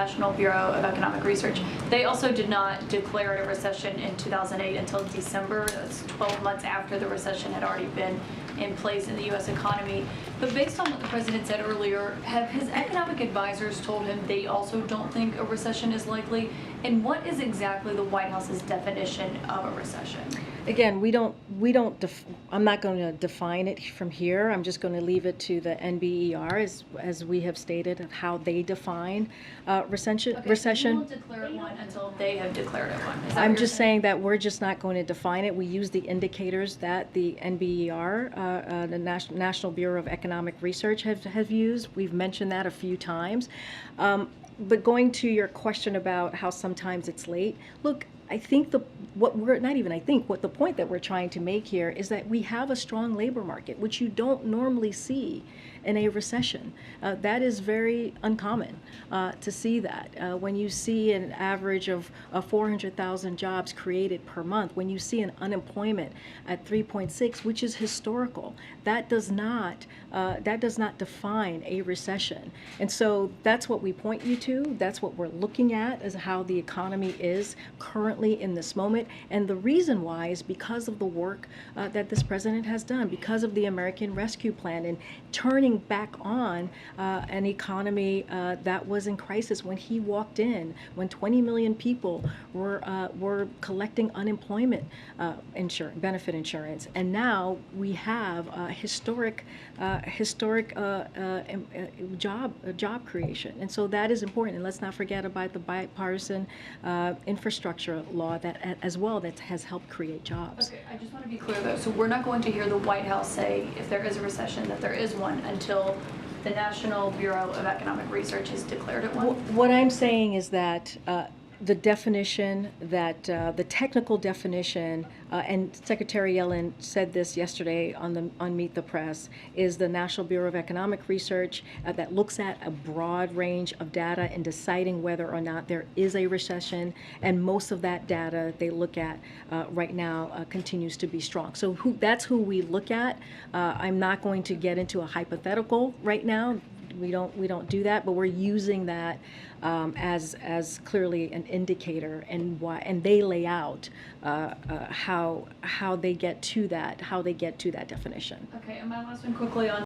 National Bureau of Economic Research. They also did not declare a recession in 2008 until December. That's 12 months after the recession had already been in place in the U.S. economy. But based on what the president said earlier, have his economic advisors told him they also don't think a recession is likely? And what is exactly the White House's definition of a recession? Again, I'm not going to define it from here. I'm just going to leave it to the NBER, as we have stated, of how they define recession. Okay, so you won't declare it one until they have declared it one. Is that I'm what you're just saying that we're just not going to define it. We use the indicators that the NBER, the National Bureau of Economic Research, have used. We've mentioned that a few times. But going to your question about how sometimes it's late, look, I think what the point that we're trying to make here is that we have a strong labor market, which you don't normally see in a recession. That is very uncommon to see that. When you see an average of 400,000 jobs created per month, when you see an unemployment at 3.6, which is historical, that does not define a recession. And so that's what we point you to. That's what we're looking at, as how the economy is currently in this moment. And the reason why is because of the work that this president has done, because of the American Rescue Plan, and turning back on an economy that was in crisis when he walked in, when 20 million people were collecting unemployment benefit insurance, and now we have historic job creation. And so that is important. And let's not forget about the bipartisan infrastructure law that as well that has helped create jobs. Okay, I just want to be clear though. So we're not going to hear the White House say if there is a recession that there is one until the National Bureau of Economic Research has declared it one? What I'm saying is that the definition, that the technical definition, and Secretary Yellen said this yesterday on Meet the Press, is the National Bureau of Economic Research that looks at a broad range of data in deciding whether or not there is a recession, and most of that data they look at right now continues to be strong. So that's who we look at. I'm not going to get into a hypothetical right now. We don't do that, but we're using that as clearly an indicator, and why, and they lay out how they get to that definition. Okay, and my last one quickly on